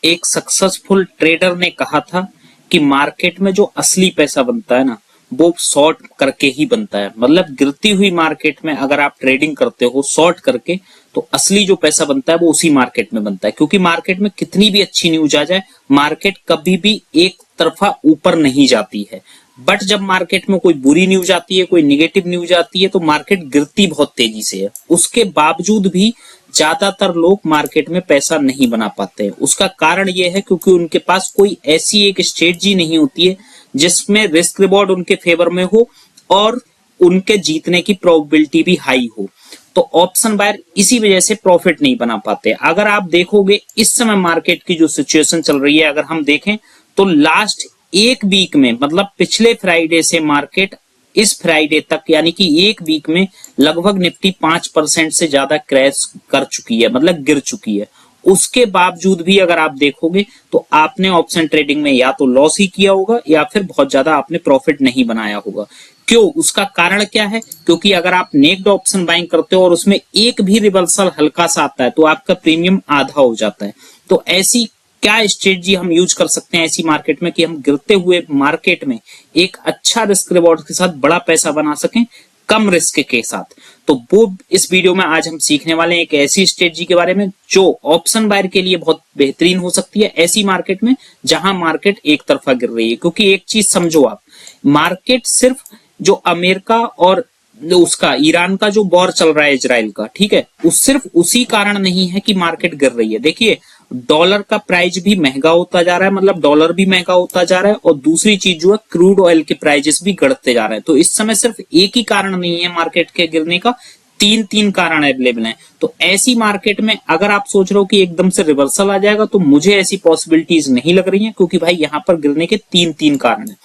एक successful trader ने कहा था कि मार्केट में जो असली पैसा बनता है ना, वो शॉर्ट करके ही बनता है। मतलब गिरती हुई मार्केट में अगर आप ट्रेडिंग करते हो शॉर्ट करके, तो असली जो पैसा बनता है वो उसी मार्केट में बनता है। क्योंकि मार्केट में कितनी भी अच्छी न्यूज आ जाए, मार्केट कभी भी एक तरफा ऊपर नहीं जाती है। बट जब मार्केट में कोई बुरी न्यूज आती है, कोई निगेटिव न्यूज आती है, तो मार्केट गिरती बहुत तेजी से है। उसके बावजूद भी ज्यादातर लोग मार्केट में पैसा नहीं बना पाते हैं। उसका कारण यह है क्योंकि उनके पास कोई ऐसी एक स्ट्रेटजी नहीं होती है जिसमें रिस्क रिवॉर्ड उनके फेवर में हो और उनके जीतने की प्रोबेबिलिटी भी हाई हो। तो ऑप्शन बायर इसी वजह से प्रॉफिट नहीं बना पाते। अगर आप देखोगे इस समय मार्केट की जो सिचुएशन चल रही है, अगर हम देखें तो लास्ट एक वीक में, मतलब पिछले फ्राइडे से मार्केट इस फ्राइडे तक, यानी कि एक वीक में लगभग निफ्टी 5% से ज्यादा क्रैश कर चुकी है, मतलब गिर चुकी है। उसके बावजूद भी अगर आप देखोगे तो आपने ऑप्शन ट्रेडिंग में या तो लॉस ही किया होगा या फिर बहुत ज्यादा आपने प्रॉफिट नहीं बनाया होगा। क्यों? उसका कारण क्या है? क्योंकि अगर आप नेक्ड ऑप्शन बाइंग करते हो और उसमें एक भी रिवर्सल हल्का सा आता है तो आपका प्रीमियम आधा हो जाता है। तो ऐसी क्या स्ट्रेटजी हम यूज कर सकते हैं ऐसी मार्केट में कि हम गिरते हुए मार्केट में एक अच्छा रिस्क रिवॉर्ड के साथ बड़ा पैसा बना सकें कम रिस्क के साथ? तो वो इस वीडियो में आज हम सीखने वाले हैं एक ऐसी स्ट्रेटजी के बारे में जो ऑप्शन बायर के लिए बहुत बेहतरीन हो सकती है ऐसी मार्केट में जहां मार्केट एक तरफा गिर रही है। क्योंकि एक चीज समझो आप, मार्केट सिर्फ जो अमेरिका और उसका ईरान का जो वॉर चल रहा है इजराइल का, ठीक है, उस सिर्फ उसी कारण नहीं है कि मार्केट गिर रही है। देखिए, डॉलर का प्राइस भी महंगा होता जा रहा है, मतलब डॉलर भी महंगा होता जा रहा है, और दूसरी चीज जो है क्रूड ऑयल के प्राइजेस भी बढ़ते जा रहे हैं। तो इस समय सिर्फ एक ही कारण नहीं है मार्केट के गिरने का, तीन कारण अवेलेबल हैं। तो ऐसी मार्केट में अगर आप सोच रहे हो कि एकदम से रिवर्सल आ जाएगा, तो मुझे ऐसी पॉसिबिलिटीज नहीं लग रही है, क्योंकि भाई यहां पर गिरने के तीन कारण है।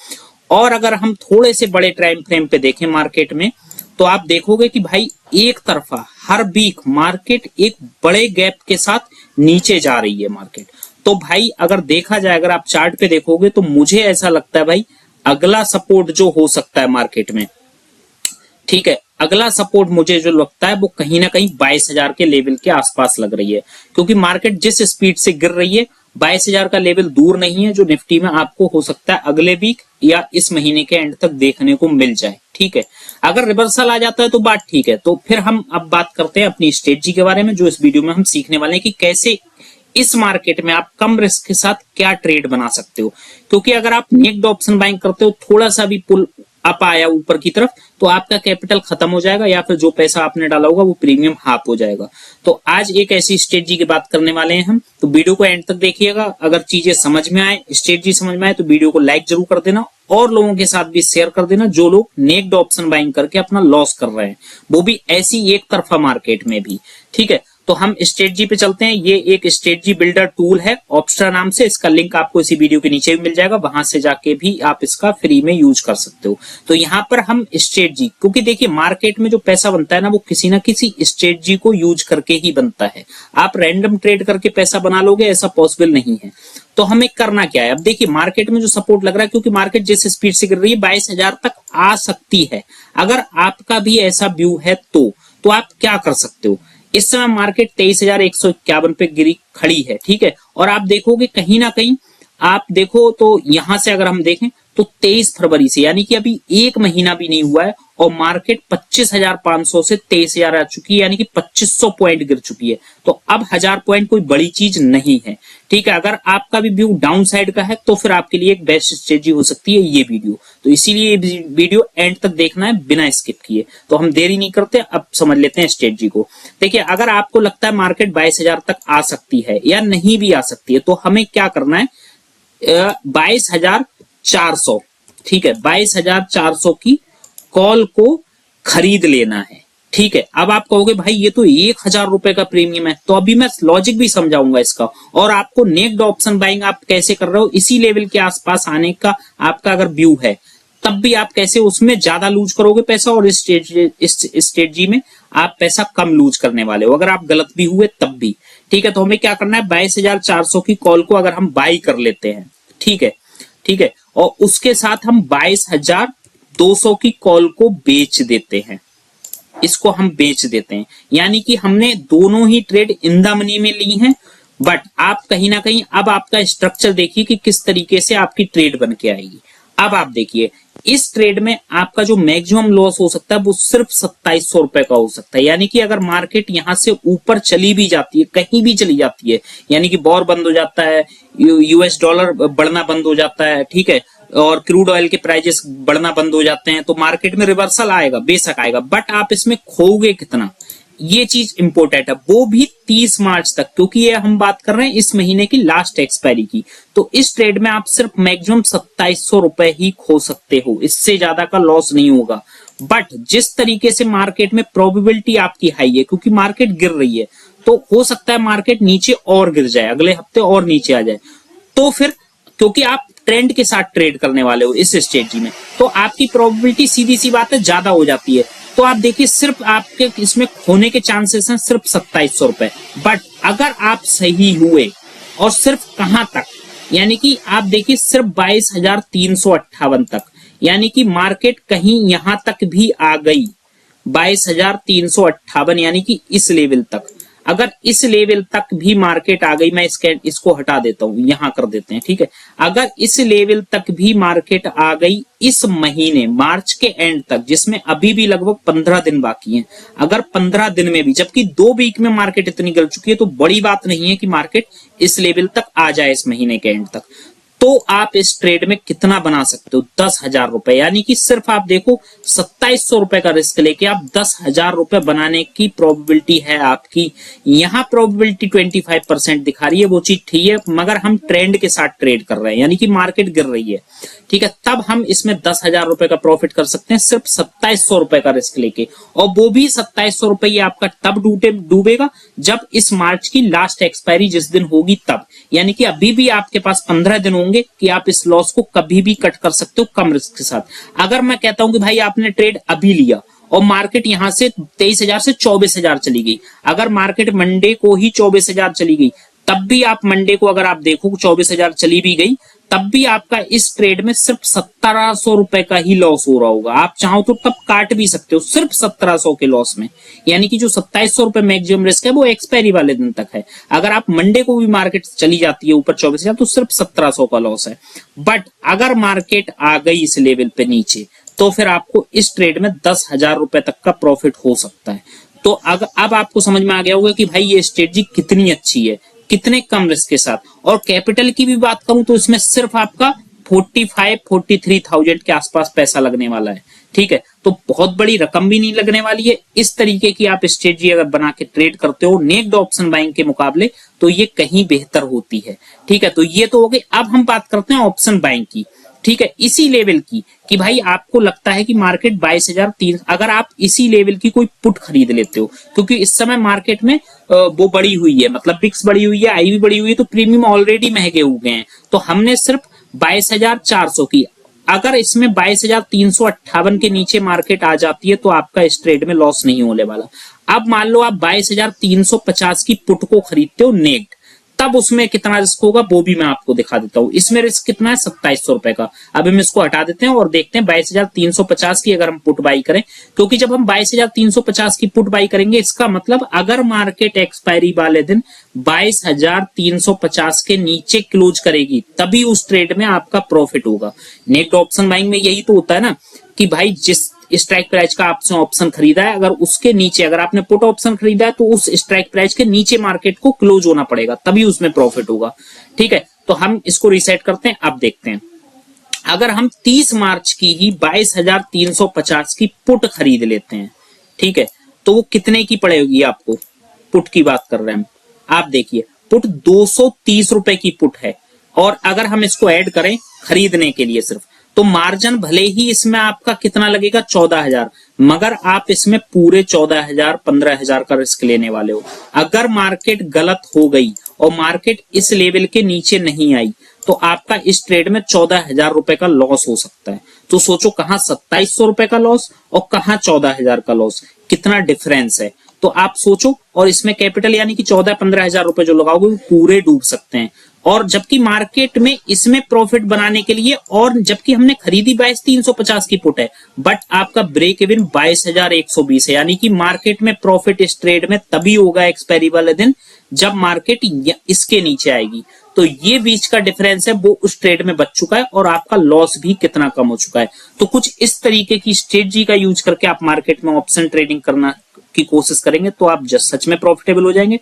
और अगर हम थोड़े से बड़े टाइम फ्रेम पे देखें मार्केट में, तो आप देखोगे कि भाई एक तरफा हर वीक मार्केट एक बड़े गैप के साथ नीचे जा रही है मार्केट। तो भाई अगर देखा जाए, अगर आप चार्ट पे देखोगे तो मुझे ऐसा लगता है भाई अगला सपोर्ट जो हो सकता है मार्केट में, ठीक है, अगला सपोर्ट मुझे जो लगता है वो कहीं ना कहीं 22,000 के लेवल के आसपास लग रही है। क्योंकि मार्केट जिस स्पीड से गिर रही है, 22,000 का लेवल दूर नहीं है जो निफ्टी में आपको हो सकता है अगले वीक या इस महीने के एंड तक देखने को मिल जाए। ठीक है, अगर रिवर्सल आ जाता है तो बात ठीक है। तो फिर हम अब बात करते हैं अपनी स्ट्रेटजी के बारे में, जो इस वीडियो में हम सीखने वाले हैं कि कैसे इस मार्केट में आप कम रिस्क के साथ क्या ट्रेड बना सकते हो। क्योंकि अगर आप नेक्ड ऑप्शन बाइंग करते हो, थोड़ा सा भी पुल अप आया ऊपर की तरफ, तो आपका कैपिटल खत्म हो जाएगा या फिर जो पैसा आपने डाला होगा वो प्रीमियम हाफ हो जाएगा। तो आज एक ऐसी स्ट्रेटजी की बात करने वाले हैं हम, तो वीडियो को एंड तक देखिएगा। अगर चीजें समझ में आए, स्ट्रेटजी समझ में आए, तो वीडियो को लाइक जरूर कर देना और लोगों के साथ भी शेयर कर देना जो लोग नेक्ड ऑप्शन बाइंग करके अपना लॉस कर रहे हैं, वो भी ऐसी एक तरफा मार्केट में भी। ठीक है, तो हम स्ट्रेटजी पे चलते हैं। ये एक स्ट्रेटजी बिल्डर टूल है ऑप्स्ट्रा नाम से, इसका लिंक आपको इसी वीडियो के नीचे भी मिल जाएगा, वहां से जाके भी आप इसका फ्री में यूज कर सकते हो। तो यहाँ पर हम स्ट्रेटजी, क्योंकि देखिए मार्केट में जो पैसा बनता है ना, वो किसी ना किसी स्ट्रेटजी को यूज करके ही बनता है। आप रैंडम ट्रेड करके पैसा बना लोगे, ऐसा पॉसिबल नहीं है। तो हमें करना क्या है? अब देखिए मार्केट में जो सपोर्ट लग रहा है, क्योंकि मार्केट जिस स्पीड से गिर रही है 22,000 तक आ सकती है। अगर आपका भी ऐसा व्यू है तो आप क्या कर सकते हो? इस समय मार्केट 23,151 पे गिरी खड़ी है, ठीक है, और आप देखोगे कहीं ना कहीं, आप देखो तो यहां से अगर हम देखें तो 23 फरवरी से, यानी कि अभी एक महीना भी नहीं हुआ है, और मार्केट 25,500 से 23,000 आ चुकी है, यानी कि 2500 पॉइंट गिर चुकी है। तो अब 1000 पॉइंट कोई बड़ी चीज नहीं है। ठीक है, अगर आपका भी व्यू डाउन साइड का है तो फिर आपके लिए एक बेस्ट स्ट्रेटजी हो सकती है ये वीडियो। तो इसीलिए ये वीडियो एंड तक देखना है बिना स्किप किए। तो हम देरी नहीं करते, अब समझ लेते हैं स्ट्रेटजी को। देखिए, अगर आपको लगता है मार्केट 22,000 तक आ सकती है या नहीं भी आ सकती है, तो हमें क्या करना है? 22,400, ठीक है, 22,400 की कॉल को खरीद लेना है। ठीक है, अब आप कहोगे भाई ये तो 1,000 रुपए का प्रीमियम है, तो अभी मैं लॉजिक भी समझाऊंगा इसका, और आपको नेक्ड ऑप्शन बाइंग आप कैसे कर रहे हो इसी लेवल के आसपास आने का आपका अगर व्यू है, तब भी आप कैसे उसमें ज्यादा लूज करोगे पैसा, और इस स्ट्रेटजी में आप पैसा कम लूज करने वाले हो अगर आप गलत भी हुए तब भी। ठीक है, तो हमें क्या करना है? 22,400 की कॉल को अगर हम बाई कर लेते हैं, ठीक है, ठीक है, और उसके साथ हम 22,200 की कॉल को बेच देते हैं, इसको हम बेच देते हैं, यानी कि हमने दोनों ही ट्रेड इन द मनी में ली हैं, बट आप कहीं ना कहीं अब आपका स्ट्रक्चर देखिए कि किस तरीके से आपकी ट्रेड बन के आएगी। अब आप देखिए इस ट्रेड में आपका जो मैक्सिमम लॉस हो सकता है वो सिर्फ 2700 रुपए का हो सकता है। यानी कि अगर मार्केट यहां से ऊपर चली भी जाती है, कहीं भी चली जाती है, यानी कि वॉर बंद हो जाता है, यूएस डॉलर बढ़ना बंद हो जाता है, ठीक है, और क्रूड ऑयल के प्राइजेस बढ़ना बंद हो जाते हैं, तो मार्केट में रिवर्सल आएगा, बेशक आएगा, बट आप इसमें खोओगे कितना, ये चीज इंपोर्टेंट है, वो भी 30 मार्च तक, क्योंकि ये हम बात कर रहे हैं इस महीने की लास्ट एक्सपायरी की। तो इस ट्रेड में आप सिर्फ मैक्सिमम 2700 रुपए ही खो सकते हो, इससे ज्यादा का लॉस नहीं होगा। बट जिस तरीके से मार्केट में प्रोबेबिलिटी आपकी हाई है, क्योंकि मार्केट गिर रही है, तो हो सकता है मार्केट नीचे और गिर जाए, अगले हफ्ते और नीचे आ जाए, तो फिर क्योंकि आप ट्रेंड के साथ ट्रेड करने वाले हो इस स्ट्रेटजी में, तो आपकी प्रोबेबिलिटी सीधी सी बात है ज्यादा हो जाती है। तो आप देखिए सिर्फ आपके इसमें खोने के चांसेस हैं सिर्फ 2700 रुपए। बट अगर आप सही हुए, और सिर्फ कहां तक, यानी कि आप देखिए सिर्फ 22,358 तक, यानी कि मार्केट कहीं यहां तक भी आ गई, 22,358, यानी कि इस लेवल तक, अगर इस लेवल तक भी मार्केट आ गई, मैं इसको हटा देता हूं, यहां कर देते हैं, ठीक है, अगर इस लेवल तक भी मार्केट आ गई इस महीने मार्च के एंड तक, जिसमें अभी भी लगभग 15 दिन बाकी हैं, अगर 15 दिन में भी, जबकि 2 वीक में मार्केट इतनी गिर चुकी है, तो बड़ी बात नहीं है कि मार्केट इस लेवल तक आ जाए इस महीने के एंड तक, तो आप इस ट्रेड में कितना बना सकते हो, 10,000 रुपए। यानी कि सिर्फ आप देखो 2700 रुपए का रिस्क लेके आप 10,000 रुपए बनाने की प्रोबेबिलिटी है आपकी। यहां प्रोबेबिलिटी 25% दिखा रही है, वो चीज ठीक है, मगर हम ट्रेंड के साथ ट्रेड कर रहे हैं, यानी कि मार्केट गिर रही है, ठीक है, तब हम इसमें 10,000 रुपए का प्रॉफिट कर सकते हैं सिर्फ 2700 रुपए का रिस्क लेके। और वो भी 2700 रुपए ये आपका तब डूबेगा जब इस मार्च की लास्ट एक्सपायरी जिस दिन होगी तब, यानी कि अभी भी आपके पास 15 दिन होंगे कि आप इस लॉस को कभी भी कट कर सकते हो कम रिस्क के साथ। अगर मैं कहता हूं कि भाई आपने ट्रेड अभी लिया और मार्केट यहां से 23,000 से 24,000 चली गई, अगर मार्केट मंडे को ही 24,000 चली गई, तब भी आप मंडे को अगर आप देखो 24,000 चली भी गई, तब भी आपका इस ट्रेड में सिर्फ 1700 रुपए का ही लॉस हो रहा होगा। आप चाहो तो तब काट भी सकते हो सिर्फ 1700 के लॉस में, यानी कि जो 2700 रुपए मैक्सिमम रिस्क है वो एक्सपायरी वाले दिन तक है। अगर आप मंडे को भी मार्केट चली जाती है ऊपर 24,000 तो सिर्फ 1700 का लॉस है। बट अगर मार्केट आ गई इस लेवल पे नीचे, तो फिर आपको इस ट्रेड में 10,000 रुपए तक का प्रॉफिट हो सकता है। तो अब आपको समझ में आ गया होगा कि भाई ये स्ट्रेटजी कितनी अच्छी है, कितने कम रिस्क के साथ। और कैपिटल की भी बात करूं तो इसमें सिर्फ आपका 43,000 के आसपास पैसा लगने वाला है, ठीक है, तो बहुत बड़ी रकम भी नहीं लगने वाली है। इस तरीके की आप स्ट्रेटजी अगर बना के ट्रेड करते हो नेक्ड ऑप्शन बाइंग के मुकाबले, तो ये कहीं बेहतर होती है, ठीक है। तो ये तो हो गई। अब हम बात करते हैं ऑप्शन बाइंग की, ठीक है, इसी लेवल की, कि भाई आपको लगता है कि मार्केट 22,300, अगर आप इसी लेवल की कोई पुट खरीद लेते हो, क्योंकि इस समय मार्केट में वो बढ़ी हुई है, मतलब बिक्स बढ़ी हुई है, आई भी बढ़ी हुई है, तो प्रीमियम ऑलरेडी महंगे हो गए हैं, तो हमने सिर्फ 22,400 की, अगर इसमें 22,358 के नीचे मार्केट आ जाती है तो आपका इस ट्रेड में लॉस नहीं होने वाला। अब मान लो आप 22,350 की पुट को खरीदते हो नेक्ड, तब उसमें कितना रिस्क होगा वो भी मैं आपको दिखा देता हूं। इसमें रिस्क कितना है, 2700 रुपए का। अब हम इसको हटा देते हैं और देखते हैं 22,350 की अगर हम पुट बाई करें, क्योंकि जब हम 22,350 की पुट बाई करेंगे, इसका मतलब अगर मार्केट एक्सपायरी वाले दिन 22,350 के नीचे क्लोज करेगी, तभी उस ट्रेड में आपका प्रॉफिट होगा। नेक्ड ऑप्शन बाइंग में यही तो होता है ना, कि भाई जिस स्ट्राइक प्राइस का आपने ऑप्शन खरीदा है, अगर उसके नीचे, अगर आपने पुट ऑप्शन खरीदा है, तो उस स्ट्राइक प्राइस के नीचे मार्केट को क्लोज होना पड़ेगा, तभी उसमें प्रॉफिट होगा, ठीक है। तो हम इसको रीसेट करते हैं। अब देखते हैं, अगर हम 30 मार्च की ही 22,350 की पुट खरीद लेते हैं, ठीक है, तो वो कितने की पड़ेगी आपको, पुट की बात कर रहे हैं हम। आप देखिए पुट 230 रुपए की पुट है, और अगर हम इसको ऐड करें खरीदने के लिए सिर्फ, तो मार्जिन भले ही इसमें आपका कितना लगेगा, 14,000, मगर आप इसमें पूरे 14,000 15,000 का रिस्क लेने वाले हो। अगर मार्केट गलत हो गई और मार्केट इस लेवल के नीचे नहीं आई, तो आपका इस ट्रेड में 14,000 रुपए का लॉस हो सकता है। तो सोचो कहां 2700 रुपए का लॉस और कहां 14,000 का लॉस, कितना डिफरेंस है। तो आप सोचो, और इसमें कैपिटल यानी कि 14-15,000 रुपए जो लगाओगे वो पूरे डूब सकते हैं। और जबकि मार्केट में इसमें प्रॉफिट बनाने के लिए, और जबकि हमने खरीदी 22,350 की पुट है, बट आपका ब्रेक इवन 22,120 है, यानी कि मार्केट में प्रॉफिट इस ट्रेड में तभी होगा एक्सपायरी वाले दिन जब मार्केट इसके नीचे आएगी। तो ये बीच का डिफरेंस है वो उस ट्रेड में बच चुका है और आपका लॉस भी कितना कम हो चुका है। तो कुछ इस तरीके की स्ट्रेटजी का यूज करके आप मार्केट में ऑप्शन ट्रेडिंग करना की कोशिश करेंगे तो आप जस्ट सच में प्रॉफिटेबल हो जाएंगे।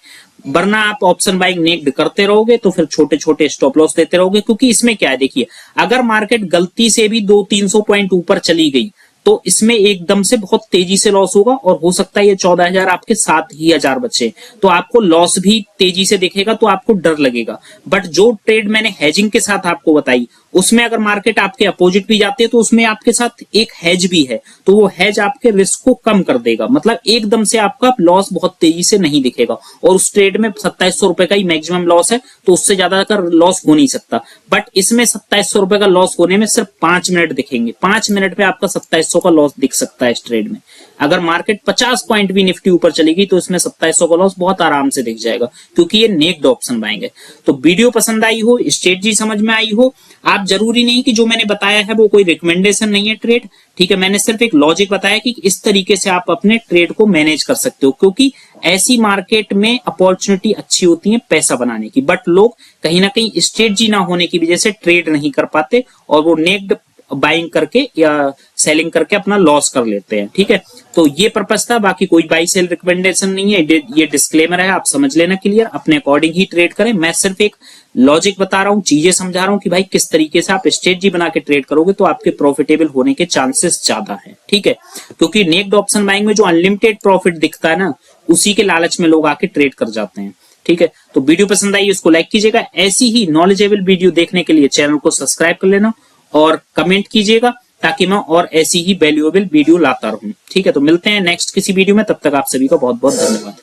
वरना आप ऑप्शन बाइंग नेक्ड करते रहोगे तो फिर छोटे छोटे स्टॉप लॉस देते रहोगे, क्योंकि इसमें क्या है, देखिए अगर मार्केट गलती से भी 200-300 पॉइंट ऊपर चली गई तो इसमें एकदम से बहुत तेजी से लॉस होगा और हो सकता है ये 14,000 आपके 7,000 बचे, तो आपको लॉस भी तेजी से दिखेगा तो आपको डर लगेगा। बट जो ट्रेड मैंने हेजिंग के साथ आपको बताई उसमें अगर मार्केट आपके अपोजिट भी जाती है तो उसमें आपके साथ एक हेज भी है, तो वो हेज आपके रिस्क को कम कर देगा। मतलब एकदम से आपका लॉस बहुत तेजी से नहीं दिखेगा और उस ट्रेड में 2700 रुपए का ही मैक्सिमम लॉस है, तो उससे ज्यादा का लॉस हो नहीं सकता। बट इसमें 2700 रुपए का लॉस होने में सिर्फ 5 मिनट दिखेंगे। 5 मिनट में आपका 2700 का लॉस दिख सकता है इस ट्रेड में। अगर मार्केट 50 पॉइंट भी निफ्टी ऊपर चलेगी तो इसमें 2700 का लॉस बहुत आराम से दिख जाएगा, क्योंकि ये नेक्ड ऑप्शन बाइंग है। तो वीडियो पसंद आई हो, स्ट्रेटजी समझ में आई हो, आप जरूरी नहीं कि जो मैंने बताया है वो कोई रिकमेंडेशन नहीं है ट्रेड, ठीक है, मैंने सिर्फ एक लॉजिक बताया कि इस तरीके से आप अपने ट्रेड को मैनेज कर सकते हो, क्योंकि ऐसी मार्केट में अपॉर्चुनिटी अच्छी होती है पैसा बनाने की। बट लोग कहीं ना कहीं स्ट्रेटजी ना होने की वजह से ट्रेड नहीं कर पाते और वो नेक्ड बाइंग करके या सेलिंग करके अपना लॉस कर लेते हैं। ठीक है, तो ये पर्पस था, बाकी कोई बाई सेल रिकमेंडेशन नहीं है, ये डिस्क्लेमर है, आप समझ लेना क्लियर, अपने अकॉर्डिंग ही ट्रेड करें। मैं सिर्फ एक लॉजिक बता रहा हूं, चीजें समझा रहा हूं कि भाई किस तरीके से आप स्ट्रेटजी बना के ट्रेड करोगे तो आपके प्रॉफिटेबल होने के चांसेस ज्यादा है। ठीक है, क्योंकि नेक्ड ऑप्शन बाइंग में जो अनलिमिटेड प्रॉफिट दिखता है ना, उसी के लालच में लोग आके ट्रेड कर जाते हैं। ठीक है, तो वीडियो पसंद आई उसको लाइक कीजिएगा। ऐसी ही नॉलेजेबल वीडियो देखने के लिए चैनल को सब्सक्राइब कर लेना और कमेंट कीजिएगा ताकि मैं और ऐसी ही वैल्यूएबल वीडियो लाता रहूं। ठीक है, तो मिलते हैं नेक्स्ट किसी वीडियो में, तब तक आप सभी का बहुत बहुत धन्यवाद।